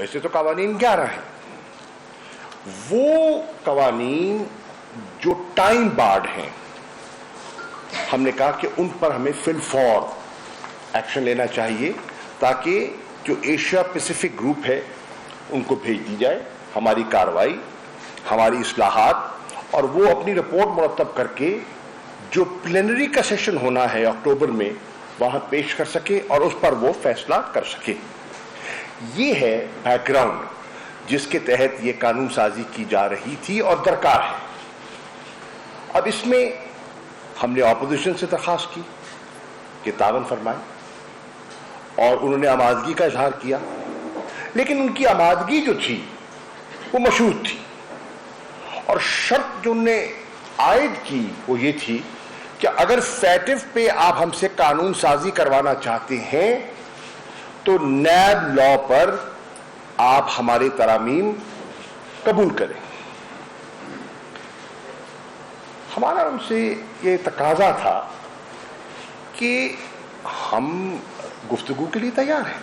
ویسے تو قوانین 11 ہیں، وہ قوانین جو ٹائم بارڈ ہیں، ہم نے کہا کہ ان پر ہمیں فی الفور ایکشن لینا چاہیے تاکہ جو ایشیا پیسیفک گروپ ہے ان کو بھیج دی جائے ہماری کارروائی، ہماری اصلاحات، اور وہ اپنی رپورٹ مرتب کر کے جو پلینری کا سیشن ہونا ہے اکتوبر میں وہاں پیش کر سکے اور اس پر وہ فیصلہ کر سکے۔ یہ ہے بیک گراؤنڈ جس کے تحت یہ قانون سازی کی جا رہی تھی اور درکار ہے۔ اب اس میں ہم نے اپوزیشن سے درخواست کی کہ تعاون فرمائیں، اور انہوں نے آمادگی کا اظہار کیا، لیکن ان کی آمادگی جو تھی وہ مشروط تھی، اور شرط جو انہوں نے عائد کی وہ یہ تھی کہ اگر فیٹف پہ آپ ہم سے قانون سازی کروانا چاہتے ہیں تو نیب لا پر آپ ہمارے ترامیم قبول کریں۔ ہمارا ان سے یہ تقاضا تھا کہ ہم گفتگو کے لیے تیار ہیں،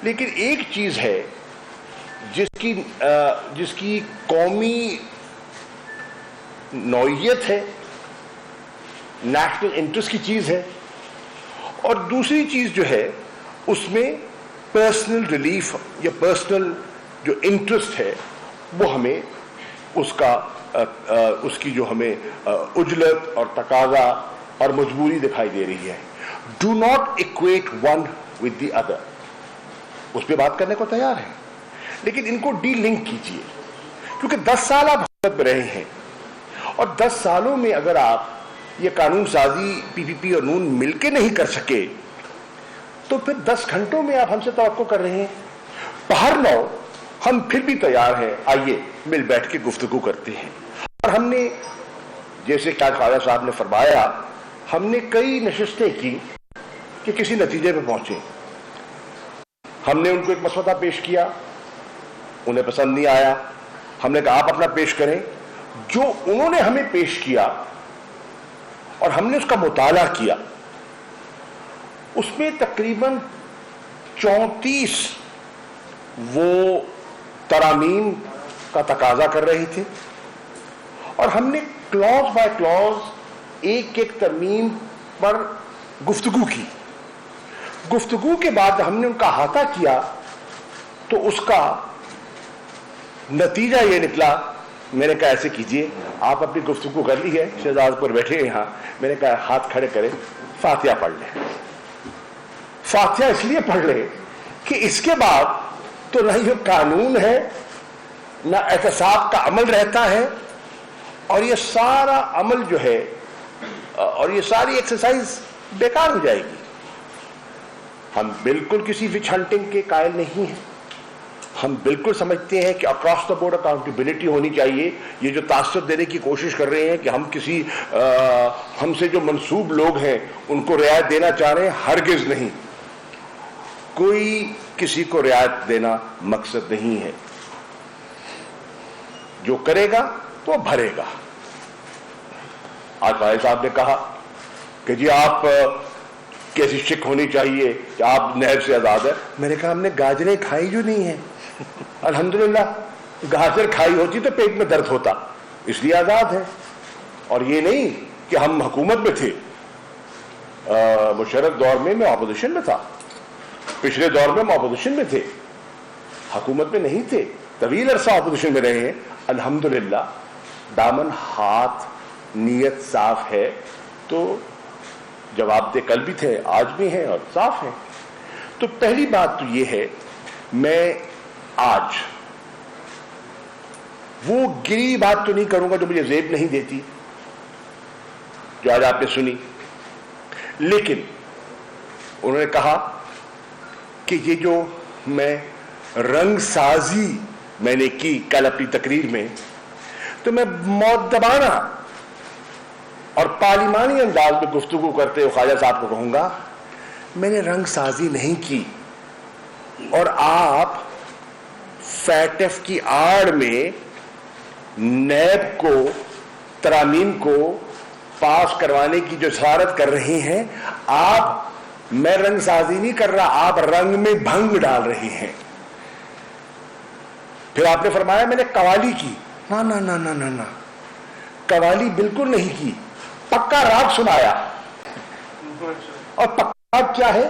لیکن ایک چیز ہے جس کی قومی نوعیت ہے، نیشنل انٹرسٹ کی چیز ہے، اور دوسری چیز جو ہے اس میں پرسنل ریلیف یا پرسنل جو انٹرسٹ ہے وہ ہمیں اس کی جو ہمیں عجلت اور تقاضا اور مجبوری دکھائی دے رہی ہے۔ Do not equate one with the other, اس پہ بات کرنے کو تیار ہے، لیکن ان کو ڈی لنک کیجیے، کیونکہ 10 سال آپ حکومت میں رہے ہیں، اور 10 سالوں میں اگر آپ یہ قانون سازی پی پی پی اور نون مل کے نہیں کر سکے تو پھر 10 گھنٹوں میں آپ ہم سے توقع کر رہے ہیں۔ بہر نو ہم پھر بھی تیار ہیں، آئیے مل بیٹھ کے گفتگو کرتے ہیں۔ اور ہم نے جیسے کہ خواجہ صاحب نے فرمایا، ہم نے کئی نشستیں کی کہ کسی نتیجے پہ پہنچے۔ ہم نے ان کو ایک مسودہ پیش کیا، انہیں پسند نہیں آیا، ہم نے کہا آپ اپنا پیش کریں۔ جو انہوں نے ہمیں پیش کیا اور ہم نے اس کا مطالعہ کیا، اس میں تقریباً 34 وہ ترامیم کا تقاضا کر رہے تھے، اور ہم نے کلوز بائی کلوز ایک ایک ترمیم پر گفتگو کی۔ گفتگو کے بعد ہم نے ان کا احاطہ کیا تو اس کا نتیجہ یہ نکلا، میں نے کہا ایسے کیجئے، آپ اپنی گفتگو کر لی ہے، شہزاد پر بیٹھے ہیں یہاں، میں نے کہا ہاتھ کھڑے کریں، فاتحہ پڑھ لیں۔ فاتحہ اس لیے پڑھ لیں کہ اس کے بعد تو نہ یہ قانون ہے، نہ احتساب کا عمل رہتا ہے، اور یہ سارا عمل جو ہے اور یہ ساری ایکسرسائز بیکار ہو جائے گی۔ ہم بالکل کسی وچ ہنٹنگ کے قائل نہیں ہیں، ہم بالکل سمجھتے ہیں کہ اکراس دا بورڈ اکاؤنٹیبلٹی ہونی چاہیے۔ یہ جو تاثر دینے کی کوشش کر رہے ہیں کہ ہم کسی ہم سے جو منسوب لوگ ہیں ان کو رعایت دینا چاہ رہے ہیں، ہرگز نہیں، کوئی کسی کو رعایت دینا مقصد نہیں ہے۔ جو کرے گا تو بھرے گا۔ آج بھائی صاحب نے کہا کہ جی آپ کیسی شک ہونی چاہیے کہ آپ نہر سے آزاد ہے۔ میں نے کہا ہم نے گاجریں کھائی جو نہیں ہیں، الحمدللہ، گاجر کھائی ہوتی تو پیٹ میں درد ہوتا، اس لیے آزاد ہے۔ اور یہ نہیں کہ ہم حکومت میں تھے، مشرف دور میں اپوزیشن میں تھا، پچھلے دور میں اپوزیشن میں تھے، حکومت میں نہیں تھے، طویل عرصہ اپوزیشن میں رہے ہیں۔ الحمدللہ دامن ہاتھ نیت صاف ہے تو جواب دہ کل بھی تھے، آج بھی ہیں اور صاف ہیں۔ تو پہلی بات تو یہ ہے، میں آج وہ گری بات تو نہیں کروں گا جو مجھے زیب نہیں دیتی، جو آج آپ نے سنی، لیکن انہوں نے کہا کہ یہ جو میں رنگ سازی میں نے کی کل اپنی تقریر میں، تو میں مؤدبانہ اور پارلیمانی انداز میں گفتگو کرتے ہوئے خواجہ صاحب کو کہوں گا، میں نے رنگ سازی نہیں کی، اور آپ فیٹف کی آڑ میں نیب کو ترامیم کو پاس کروانے کی جو جسارت کر رہے ہیں، میں رنگ سازی نہیں کر رہا، آپ رنگ میں بھنگ ڈال رہے ہیں۔ پھر آپ نے فرمایا میں نے قوالی کی. نا نا نا نا نا نا, قوالی بالکل نہیں کی, پکا راگ سنایا. اور پکا راگ کیا ہے؟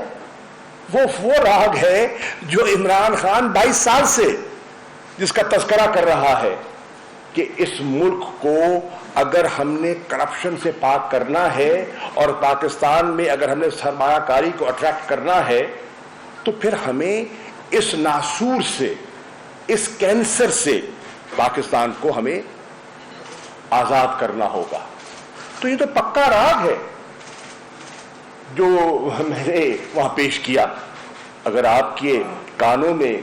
وہ راگ ہے جو عمران خان 22 سال سے جس کا تذکرہ کر رہا ہے کہ اس ملک کو اگر ہم نے کرپشن سے پاک کرنا ہے اور پاکستان میں اگر ہم نے سرمایہ کاری کو اٹریکٹ کرنا ہے تو پھر ہمیں اس ناسور سے, اس کینسر سے پاکستان کو ہمیں آزاد کرنا ہوگا. تو یہ تو پکا راگ ہے جو میں نے وہاں پیش کیا. اگر آپ کے کانوں میں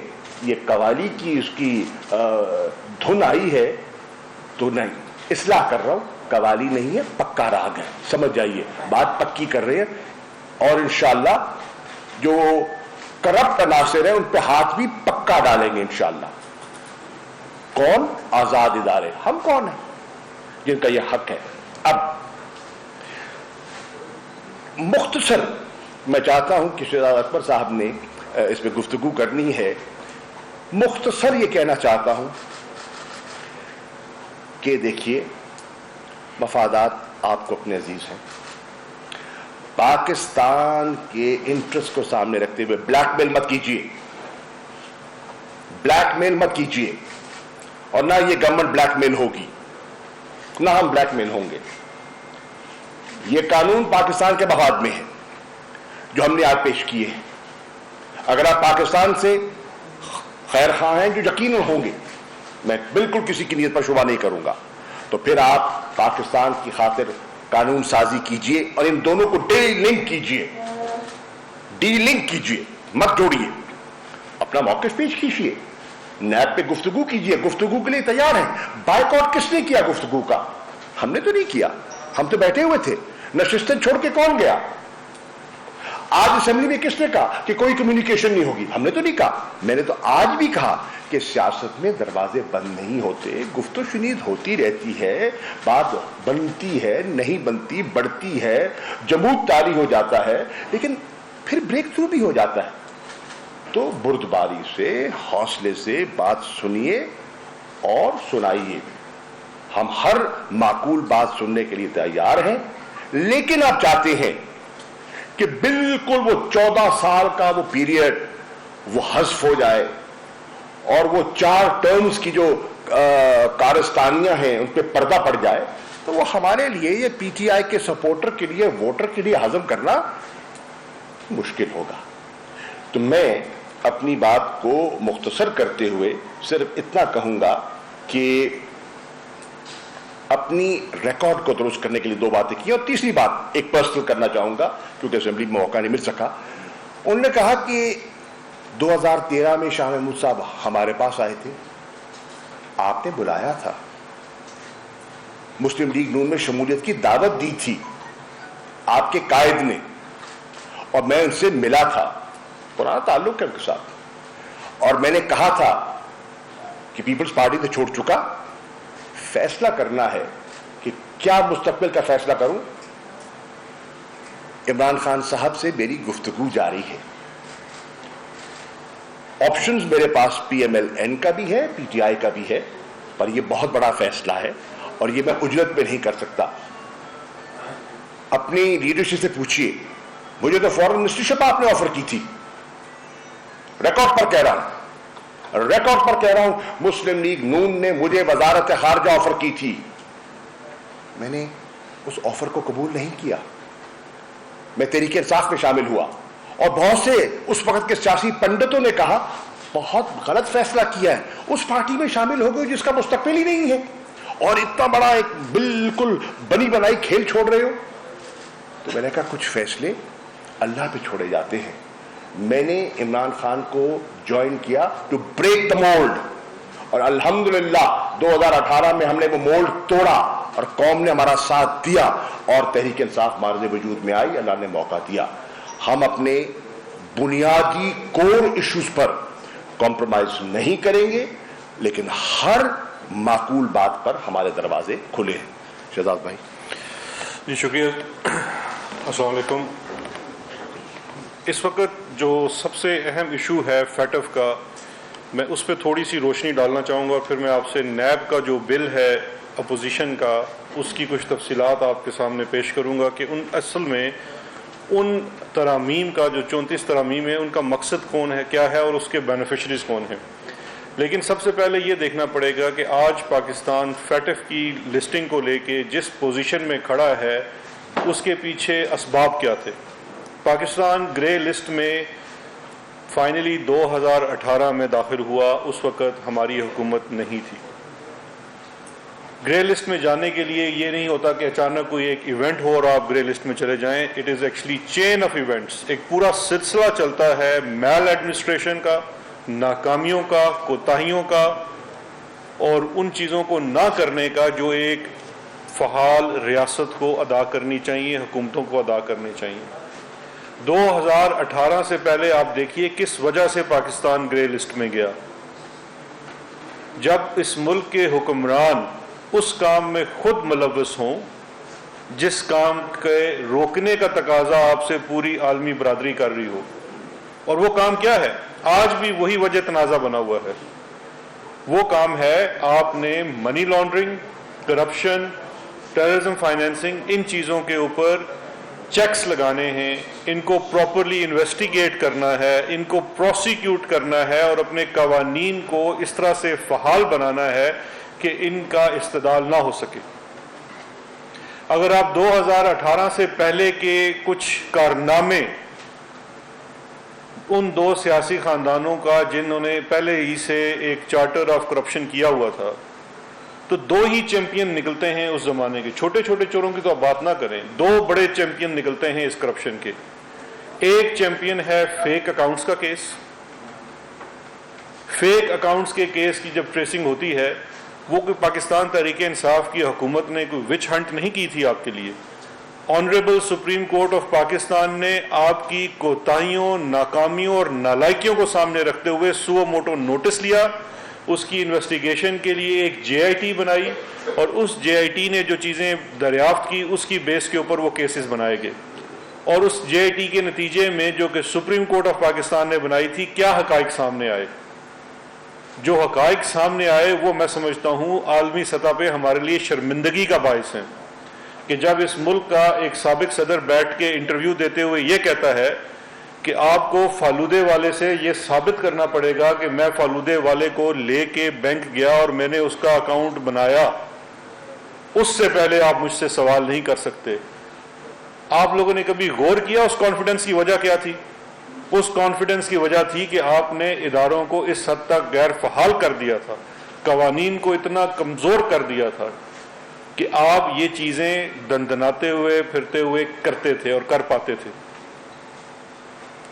یہ قوالی کی اس کی دھن آئی ہے تو نہیں, اصلاح کر رہا ہوں, قوالی نہیں ہے, پکا راگ ہے. سمجھ جائیے, بات پکی کر رہے ہیں. اور انشاءاللہ جو کرپٹ عناصر ہیں ان پہ ہاتھ بھی پکا ڈالیں گے انشاءاللہ. کون؟ آزاد ادارے. ہم کون ہیں جن کا یہ حق ہے؟ اب مختصر میں چاہتا ہوں کہ شہزاد اکبر صاحب نے اس پہ گفتگو کرنی ہے. مختصر یہ کہنا چاہتا ہوں کہ دیکھیے, مفادات آپ کو اپنے عزیز ہیں. پاکستان کے انٹرسٹ کو سامنے رکھتے ہوئے بلیک میل مت کیجیے, بلیک میل مت کیجیے. اور نہ یہ گورنمنٹ بلیک میل ہوگی, نہ ہم بلیک میل ہوں گے. یہ قانون پاکستان کے مفاد میں ہے جو ہم نے آج پیش کیے ہیں. اگر آپ پاکستان سے خیر خواہ ہیں, جو یقیناً ہوں گے, میں بالکل کسی کی نیت پر شبہ نہیں کروں گا, تو پھر آپ پاکستان کی خاطر قانون سازی کیجئے اور ان دونوں کو ڈی لنک کیجئے, ڈی لنک کیجئے, مت جوڑیے. اپنا موقف پیش کیجئے, نیب پہ گفتگو کیجئے. گفتگو کے لیے تیار ہیں. بائیکاٹ کس نے کیا گفتگو کا؟ ہم نے تو نہیں کیا, ہم تو بیٹھے ہوئے تھے. نشستیں چھوڑ کے کون گیا؟ آج اسمبلی میں کس نے کہا کہ کوئی کمیونیکیشن نہیں ہوگی؟ ہم نے تو نہیں کہا. میں نے تو آج بھی کہا کہ سیاست میں دروازے بند نہیں ہوتے, گفت و شنید ہوتی رہتی ہے, بات بنتی ہے, نہیں بنتی, بڑھتی ہے, جمود طاری ہو جاتا ہے, لیکن پھر بریک تھرو بھی ہو جاتا ہے. تو بردباری سے, حوصلے سے بات سنیے اور سنائیے. ہم ہر معقول بات سننے کے لیے تیار ہیں, لیکن آپ چاہتے ہیں کہ بالکل وہ 14 سال کا وہ پیریڈ وہ حذف ہو جائے اور وہ 4 ٹرمز کی جو کارستانیاں ہیں ان پہ پردہ پڑ جائے, تو وہ ہمارے لیے, یہ پی ٹی آئی کے سپورٹر کے لیے, ووٹر کے لیے ہضم کرنا مشکل ہوگا. تو میں اپنی بات کو مختصر کرتے ہوئے صرف اتنا کہوں گا کہ اپنی ریکارڈ کو درست کرنے کے لیے 2 باتیں کی. اور تیسری بات ایک پرسنل کرنا چاہوں گا کیونکہ اسمبلی میں موقع نہیں مل سکا. انہوں نے کہا کہ 2013 میں شاہ محمود صاحب ہمارے پاس آئے تھے, آپ نے بلایا تھا, مسلم لیگ نون میں شمولیت کی دعوت دی تھی آپ کے قائد نے, اور میں ان سے ملا تھا, پرانا تعلق ہے ان کے ساتھ, اور میں نے کہا تھا کہ پیپلز پارٹی تو چھوڑ چکا, فیصلہ کرنا ہے کہ کیا مستقبل کا فیصلہ کروں. عمران خان صاحب سے میری گفتگو جاری ہے. آپشنز میرے پاس پی ایم ایل این کا بھی ہے, پی ٹی آئی کا بھی ہے, پر یہ بہت بڑا فیصلہ ہے اور یہ میں اجرت پہ نہیں کر سکتا. اپنی لیڈرشپ سے پوچھیے, مجھے تو فورن منسٹرشپ آپ نے آفر کی تھی. ریکارڈ پر کہہ رہا ہوں, ریکارڈ پر کہہ رہا ہوں, مسلم لیگ نون نے مجھے وزارت خارجہ آفر کی تھی, میں نے اس آفر کو قبول نہیں کیا. میں تحریک انصاف میں شامل ہوا اور بہت سے اس وقت کے سیاسی پنڈتوں نے کہا بہت غلط فیصلہ کیا ہے, اس پارٹی میں شامل ہو گئے جس کا مستقبل ہی نہیں ہے اور اتنا بڑا ایک بالکل بنی بنائی کھیل چھوڑ رہے ہو. تو میں نے کہا کچھ فیصلے اللہ پہ چھوڑے جاتے ہیں. میں نے عمران خان کو جوائن کیا ٹو بریک دا مولڈ, اور الحمدللہ 2018 میں ہم نے وہ مولڈ توڑا اور قوم نے ہمارا ساتھ دیا اور تحریک انصاف مارز وجود میں آئی, اللہ نے موقع دیا. ہم اپنے بنیادی کور ایشوز پر کمپرومائز نہیں کریں گے, لیکن ہر معقول بات پر ہمارے دروازے کھلے ہیں. شہزاد بھائی. جی شکریہ. السلام علیکم. اس وقت جو سب سے اہم ایشو ہے فیٹف کا, میں اس پہ تھوڑی سی روشنی ڈالنا چاہوں گا، پھر میں آپ سے نیب کا جو بل ہے اپوزیشن کا، اس کی کچھ تفصیلات آپ کے سامنے پیش کروں گا کہ اصل میں ان ترامیم کا جو 34 ترامیم ہے ان کا مقصد کون ہے، کیا ہے، اور اس کے بینیفیشریز کون ہیں۔ لیکن سب سے پہلے یہ دیکھنا پڑے گا کہ آج پاکستان فیٹف کی لسٹنگ کو لے کے جس پوزیشن میں کھڑا ہے اس کے پیچھے اسباب کیا تھے۔ پاکستان گرے لسٹ میں فائنلی 2018 میں داخل ہوا، اس وقت ہماری حکومت نہیں تھی۔ گرے لسٹ میں جانے کے لیے یہ نہیں ہوتا کہ اچانک کوئی ایک ایونٹ ہو اور آپ گرے لسٹ میں چلے جائیں، it is actually chain of events, ایک پورا سلسلہ چلتا ہے میل ایڈمنسٹریشن کا، ناکامیوں کا، کوتاہیوں کا، اور ان چیزوں کو نہ کرنے کا جو ایک فعال ریاست کو ادا کرنی چاہیے، حکومتوں کو ادا کرنی چاہیے۔ 2018 سے پہلے آپ دیکھیے کس وجہ سے پاکستان گرے لسٹ میں گیا۔ جب اس ملک کے حکمران اس کام میں خود ملوث ہوں جس کام کے روکنے کا تقاضا آپ سے پوری عالمی برادری کر رہی ہو، اور وہ کام کیا ہے؟ آج بھی وہی وجہ تنازع بنا ہوا ہے۔ وہ کام ہے آپ نے money laundering, corruption, terrorism financing, ان چیزوں کے اوپر چیکس لگانے ہیں، ان کو پراپرلی انویسٹیگیٹ کرنا ہے، ان کو پروسیکیوٹ کرنا ہے، اور اپنے قوانین کو اس طرح سے فعال بنانا ہے کہ ان کا استعدال نہ ہو سکے۔ اگر آپ 2018 سے پہلے کے کچھ کارنامے ان دو سیاسی خاندانوں کا جنہوں نے پہلے ہی سے ایک چارٹر آف کرپشن کیا ہوا تھا، تو دو ہی چیمپئن نکلتے ہیں اس زمانے کے۔ چھوٹے چھوٹے چوروں کی تو آپ بات نہ کریں، دو بڑے چیمپئن نکلتے ہیں اس کرپشن کے۔ ایک چیمپئن ہے فیک اکاؤنٹس کا کیس۔ فیک اکاؤنٹس کے کیس کی جب ٹریسنگ ہوتی ہے، وہ کوئی پاکستان تحریک انصاف کی حکومت نے کوئی وچ ہنٹ نہیں کی تھی آپ کے لیے۔ Honourable supreme court of Pakistan نے آپ کی کوتاہیوں، ناکامیوں اور نالائکیوں کو سامنے رکھتے ہوئے سو موٹو نوٹس لیا، اس کی انویسٹیگیشن کے لیے ایک جے آئی ٹی بنائی، اور اس جے آئی ٹی نے جو چیزیں دریافت کی اس کی بیس کے اوپر وہ کیسز بنائے گئے، اور اس جے آئی ٹی کے نتیجے میں جو کہ سپریم کورٹ آف پاکستان نے بنائی تھی، کیا حقائق سامنے آئے؟ جو حقائق سامنے آئے وہ میں سمجھتا ہوں عالمی سطح پہ ہمارے لیے شرمندگی کا باعث ہیں، کہ جب اس ملک کا ایک سابق صدر بیٹھ کے انٹرویو دیتے ہوئے یہ کہتا ہے کہ آپ کو فالودے والے سے یہ ثابت کرنا پڑے گا کہ میں فالودے والے کو لے کے بینک گیا اور میں نے اس کا اکاؤنٹ بنایا، اس سے پہلے آپ مجھ سے سوال نہیں کر سکتے۔ آپ لوگوں نے کبھی غور کیا اس کانفیڈنس کی وجہ کیا تھی؟ اس کانفیڈنس کی وجہ تھی کہ آپ نے اداروں کو اس حد تک غیر فعال کر دیا تھا، قوانین کو اتنا کمزور کر دیا تھا کہ آپ یہ چیزیں دندناتے ہوئے پھرتے ہوئے کرتے تھے اور کر پاتے تھے۔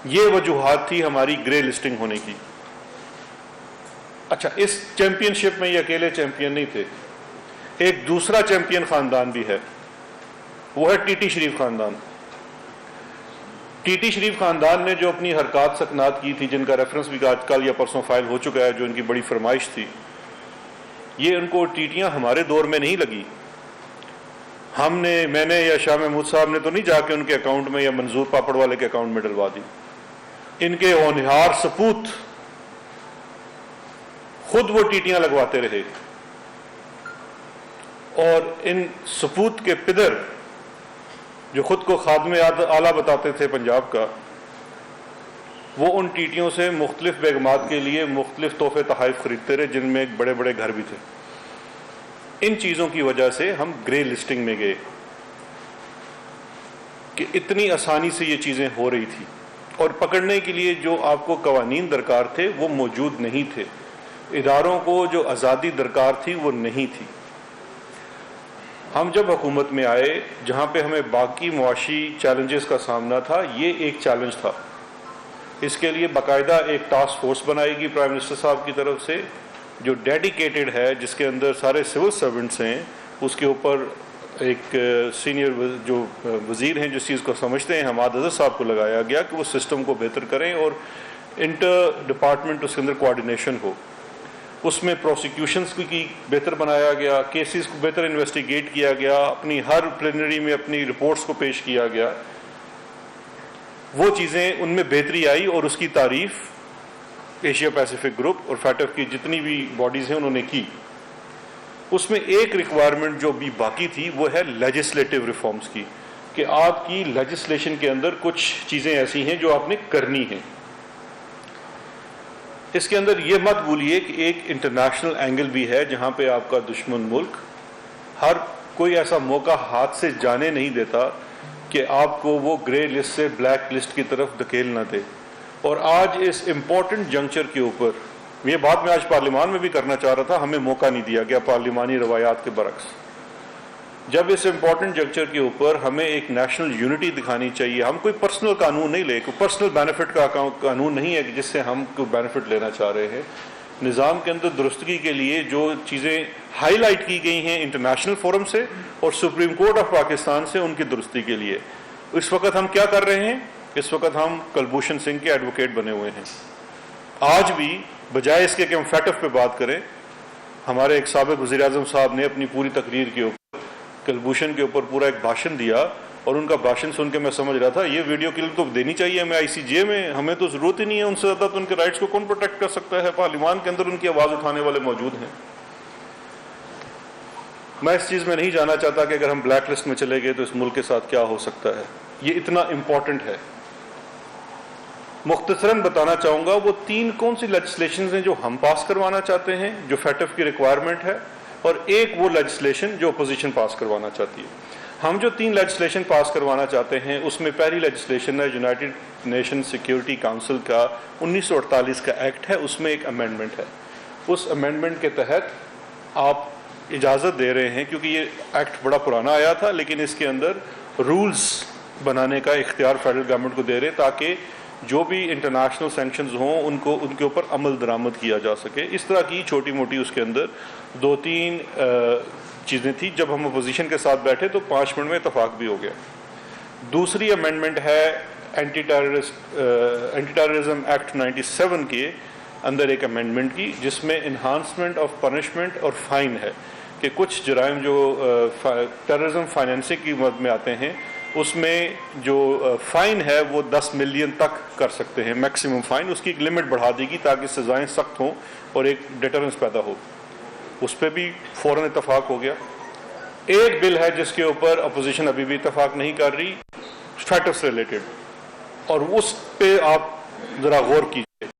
یہ وجوہات تھی ہماری گرے لسٹنگ ہونے کی۔ اچھا، اس چیمپئن شپ میں یہ اکیلے چیمپئن نہیں تھے، ایک دوسرا چیمپئن خاندان بھی ہے، وہ ہے ٹی ٹی شریف خاندان۔ ٹی ٹی شریف خاندان نے جو اپنی حرکات سکنات کی تھی، جن کا ریفرنس بھی آج کل یا پرسوں فائل ہو چکا ہے، جو ان کی بڑی فرمائش تھی، یہ ان کو ٹیٹیاں ہمارے دور میں نہیں لگی۔ میں نے یا شاہ محمود صاحب نے تو نہیں جا کے ان کے اکاؤنٹ میں یا منظور پاپڑ والے کے اکاؤنٹ میں ڈلوا دی۔ ان کے ہونہار سپوت خود وہ ٹیٹیاں لگواتے رہے، اور ان سپوت کے پدر جو خود کو خادم اعلیٰ بتاتے تھے پنجاب کا، وہ ان ٹیٹیوں سے مختلف بیگمات کے لیے مختلف تحفے تحائف خریدتے رہے، جن میں ایک بڑے بڑے گھر بھی تھے۔ ان چیزوں کی وجہ سے ہم گرے لسٹنگ میں گئے کہ اتنی آسانی سے یہ چیزیں ہو رہی تھی، اور پکڑنے کے لیے جو آپ کو قوانین درکار تھے وہ موجود نہیں تھے، اداروں کو جو آزادی درکار تھی وہ نہیں تھی۔ ہم جب حکومت میں آئے، جہاں پہ ہمیں باقی معاشی چیلنجز کا سامنا تھا، یہ ایک چیلنج تھا۔ اس کے لیے باقاعدہ ایک ٹاسک فورس بنائی گئی پرائم منسٹر صاحب کی طرف سے، جو ڈیڈیکیٹڈ ہے، جس کے اندر سارے سول سرونٹس ہیں۔ اس کے اوپر ایک سینئر جو وزیر ہیں جو چیز کو سمجھتے ہیں، حماد اظہر صاحب کو لگایا گیا کہ وہ سسٹم کو بہتر کریں اور انٹر ڈپارٹمنٹ اس کے اندر کوآرڈینیشن ہو۔ اس میں پروسیکیوشنز کی بہتر بنایا گیا، کیسز کو بہتر انویسٹیگیٹ کیا گیا، اپنی ہر پلینری میں اپنی رپورٹس کو پیش کیا گیا۔ وہ چیزیں ان میں بہتری آئی، اور اس کی تعریف ایشیا پیسیفک گروپ اور فیٹف کی جتنی بھی باڈیز ہیں انہوں نے کی، اس میں ایک ریکوائرمنٹ جو بھی باقی تھی وہ ہے لیجسلیٹو ریفارمز کی، کہ آپ کی لیجسلیشن کے اندر کچھ چیزیں ایسی ہیں جو آپ نے کرنی ہیں۔ اس کے اندر یہ مت بھولیے کہ ایک انٹرنیشنل اینگل بھی ہے جہاں پہ آپ کا دشمن ملک ہر کوئی ایسا موقع ہاتھ سے جانے نہیں دیتا کہ آپ کو وہ گرے لسٹ سے بلیک لسٹ کی طرف دھکیل نہ دے۔ اور آج اس امپورٹنٹ جنکچر کے اوپر، یہ بات میں آج پارلیمان میں بھی کرنا چاہ رہا تھا، ہمیں موقع نہیں دیا گیا پارلیمانی روایات کے برعکس۔ جب اس امپورٹنٹ جنکچر کے اوپر ہمیں ایک نیشنل یونٹی دکھانی چاہیے، ہم کوئی پرسنل قانون نہیں لے، کوئی پرسنل بینیفٹ کا قانون نہیں ہے کہ جس سے ہم کوئی بینیفٹ لینا چاہ رہے ہیں۔ نظام کے اندر درستگی کے لیے جو چیزیں ہائی لائٹ کی گئی ہیں انٹرنیشنل فورم سے اور سپریم کورٹ آف پاکستان سے، ان کی درستی کے لیے اس وقت ہم کیا کر رہے ہیں؟ اس وقت ہم کلبھوشن سنگھ کے ایڈوکیٹ بنے ہوئے ہیں۔ آج بھی بجائے اس کے کہ ہم فیٹف پہ بات کریں، ہمارے ایک سابق وزیر اعظم صاحب نے اپنی پوری تقریر کے اوپر کلبھوشن کے اوپر پورا ایک بھاشن دیا، اور ان کا بھاشن سن کے میں سمجھ رہا تھا یہ ویڈیو کلپ تو دینی چاہیے ہمیں ICJ میں، ہمیں تو ضرورت ہی نہیں ہے، ان سے زیادہ تو ان کے رائٹس کو کون پروٹیکٹ کر سکتا ہے؟ پارلیمان کے اندر ان کی آواز اٹھانے والے موجود ہیں۔ میں اس چیز میں نہیں جانا چاہتا کہ اگر ہم بلیک لسٹ میں چلے گئے تو اس ملک کے ساتھ کیا ہو سکتا ہے، یہ اتنا امپورٹنٹ ہے۔ مختصراً بتانا چاہوں گا وہ 3 کون سی لیجسلیشنز ہیں جو ہم پاس کروانا چاہتے ہیں، جو فیٹف کی ریکوائرمنٹ ہے، اور ایک وہ لیجسلیشن جو اپوزیشن پاس کروانا چاہتی ہے۔ ہم جو 3 لیجسلیشن پاس کروانا چاہتے ہیں اس میں پہلی لیجسلیشن ہے یونائٹڈ نیشن سیکیورٹی کونسل کا 1948 کا ایکٹ ہے، اس میں ایک امینڈمنٹ ہے۔ اس امینڈمنٹ کے تحت آپ اجازت دے رہے ہیں، کیونکہ یہ ایکٹ بڑا پرانا آیا تھا لیکن اس کے اندر رولز بنانے کا اختیار فیڈرل گورنمنٹ کو دے رہے تاکہ جو بھی انٹرنیشنل سینکشنز ہوں ان کے اوپر عمل درآمد کیا جا سکے۔ اس طرح کی چھوٹی موٹی اس کے اندر 2-3 چیزیں تھیں۔ جب ہم اپوزیشن کے ساتھ بیٹھے تو 5 منٹ میں اتفاق بھی ہو گیا۔ دوسری امینڈمنٹ ہے اینٹی ٹیررزم ایکٹ 97 کے اندر ایک امینڈمنٹ کی، جس میں انہانسمنٹ آف پنشمنٹ اور فائن ہے، کہ کچھ جرائم جو ٹیررزم فائنینسنگ کی مد میں آتے ہیں اس میں جو فائن ہے وہ 10 ملین تک کر سکتے ہیں میکسیمم فائن، اس کی ایک لمٹ بڑھا دی گئی تاکہ سزائیں سخت ہوں اور ایک ڈیٹرنس پیدا ہو۔ اس پہ بھی فوراً اتفاق ہو گیا۔ ایک بل ہے جس کے اوپر اپوزیشن ابھی بھی اتفاق نہیں کر رہی، فیٹف سے ریلیٹڈ، اور اس پہ آپ ذرا غور کیجیے۔